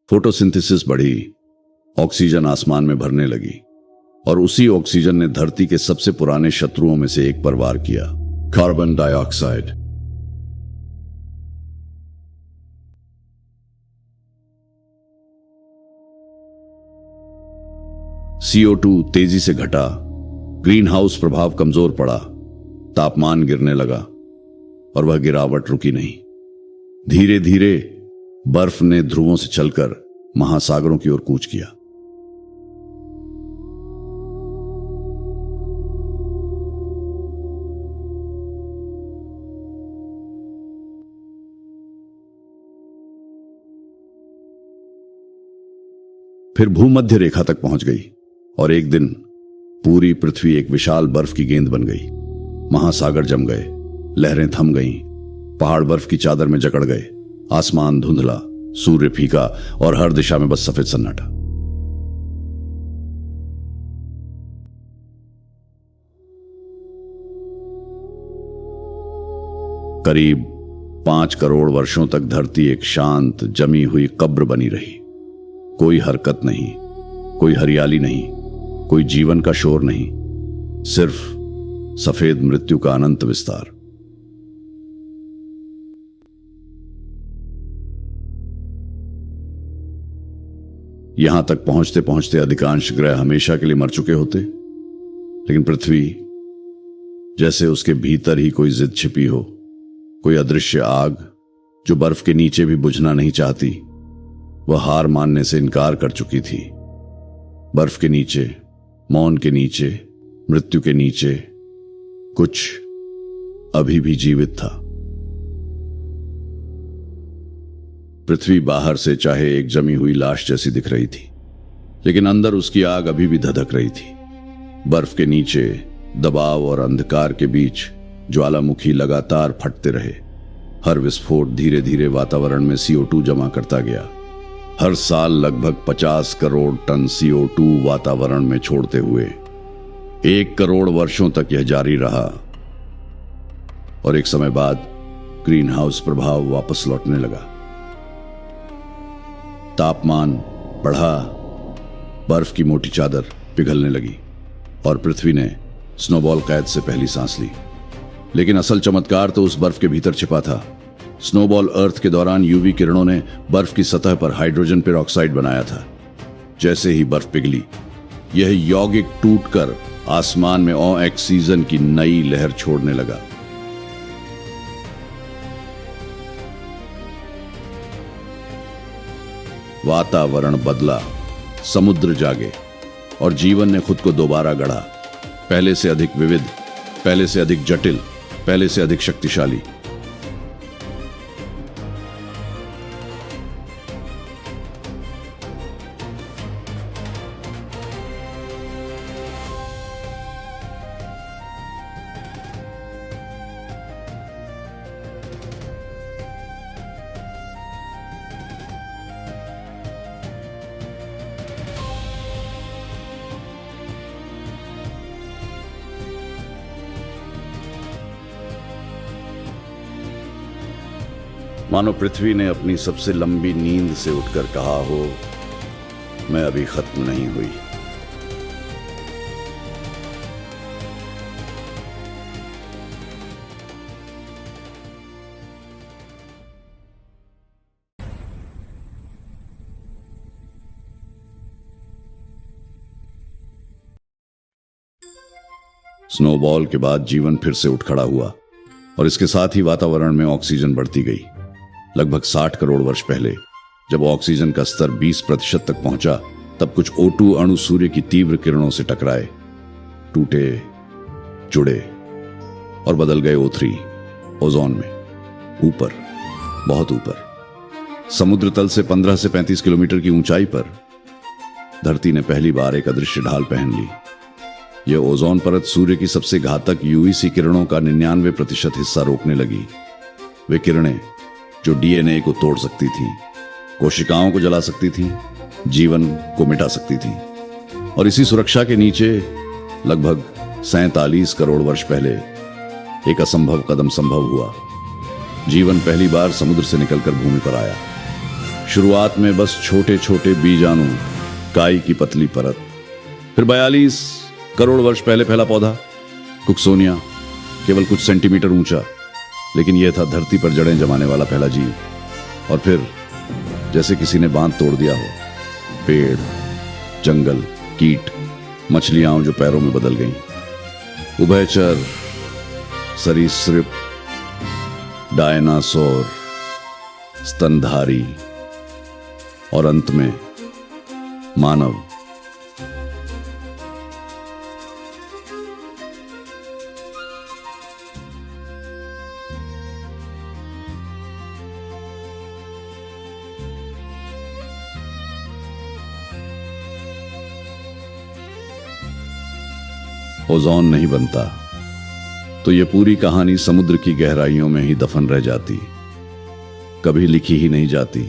Photosynthesis बढ़ी, oxygen आसमान में भरने लगी और उसी ऑक्सीजन ने धरती के सबसे पुराने शत्रुओं में से एक पर वार किया, कार्बन डाइऑक्साइड। CO2 तेजी से घटा, ग्रीन हाउस प्रभाव कमजोर पड़ा, तापमान गिरने लगा और वह गिरावट रुकी नहीं। धीरे धीरे बर्फ ने ध्रुवों से चलकर महासागरों की ओर कूच किया। फिर भूमध्य रेखा तक पहुंच गई और एक दिन पूरी पृथ्वी एक विशाल बर्फ की गेंद बन गई। महासागर जम गए, लहरें थम गईं, पहाड़ बर्फ की चादर में जकड़ गए, आसमान धुंधला, सूर्य फीका और हर दिशा में बस सफेद सन्नाटा। करीब 5 करोड़ वर्षों तक धरती एक शांत जमी हुई कब्र बनी रही। कोई हरकत नहीं, कोई हरियाली नहीं, कोई जीवन का शोर नहीं, सिर्फ सफेद मृत्यु का अनंत विस्तार। यहां तक पहुंचते पहुंचते अधिकांश ग्रह हमेशा के लिए मर चुके होते, लेकिन पृथ्वी जैसे उसके भीतर ही कोई जिद छिपी हो, कोई अदृश्य आग जो बर्फ के नीचे भी बुझना नहीं चाहती, वह हार मानने से इनकार कर चुकी थी। बर्फ के नीचे, मौन के नीचे, मृत्यु के नीचे कुछ अभी भी जीवित था। पृथ्वी बाहर से चाहे एक जमी हुई लाश जैसी दिख रही थी, लेकिन अंदर उसकी आग अभी भी धधक रही थी। बर्फ के नीचे दबाव और अंधकार के बीच ज्वालामुखी लगातार फटते रहे। हर विस्फोट धीरे धीरे वातावरण में CO2 जमा करता गया। हर साल लगभग 50 करोड़ टन CO2 वातावरण में छोड़ते हुए 1 करोड़ वर्षों तक यह जारी रहा और एक समय बाद ग्रीन हाउस प्रभाव वापस लौटने लगा। तापमान बढ़ा, बर्फ की मोटी चादर पिघलने लगी और पृथ्वी ने स्नोबॉल कैद से पहली सांस ली। लेकिन असल चमत्कार तो उस बर्फ के भीतर छिपा था। स्नोबॉल अर्थ के दौरान UV किरणों ने बर्फ की सतह पर हाइड्रोजन पेरोक्साइड बनाया था। जैसे ही बर्फ पिघली, यह यौगिक टूटकर आसमान में ऑक्सीजन की नई लहर छोड़ने लगा। वातावरण बदला, समुद्र जागे और जीवन ने खुद को दोबारा गढ़ा, पहले से अधिक विविध, पहले से अधिक जटिल, पहले से अधिक शक्तिशाली। मानो पृथ्वी ने अपनी सबसे लंबी नींद से उठकर कहा हो, मैं अभी खत्म नहीं हुई। स्नोबॉल के बाद जीवन फिर से उठ खड़ा हुआ और इसके साथ ही वातावरण में ऑक्सीजन बढ़ती गई। लगभग 60 करोड़ वर्ष पहले जब ऑक्सीजन का स्तर 20% तक पहुंचा, तब कुछ O2 अणु सूर्य की तीव्र किरणों से टकराए, टूटे, जुड़े और बदल गए O3 ओजोन में। ऊपर, बहुत ऊपर, समुद्र तल से 15 से 35 किलोमीटर की ऊंचाई पर धरती ने पहली बार एक अदृश्य ढाल पहन ली। यह ओजोन परत सूर्य की सबसे घातक UVC किरणों का 99% हिस्सा रोकने लगी। वे किरणें जो DNA को तोड़ सकती थी, कोशिकाओं को जला सकती थी, जीवन को मिटा सकती थी। और इसी सुरक्षा के नीचे लगभग 47 करोड़ वर्ष पहले एक असंभव कदम संभव हुआ। जीवन पहली बार समुद्र से निकलकर भूमि पर आया। शुरुआत में बस छोटे छोटे बीजाणु, काई की पतली परत, फिर 42 करोड़ वर्ष पहले फैला पौधा कुक्सोनिया, केवल कुछ सेंटीमीटर ऊंचा, लेकिन यह था धरती पर जड़ें जमाने वाला पहला जीव। और फिर जैसे किसी ने बांध तोड़ दिया हो, पेड़, जंगल, कीट, मछलियां जो पैरों में बदल गईं, उभयचर, सरीसृप, डायनासोर, स्तनधारी और अंत में मानव। ओजोन नहीं बनता तो यह पूरी कहानी समुद्र की गहराइयों में ही दफन रह जाती, कभी लिखी ही नहीं जाती।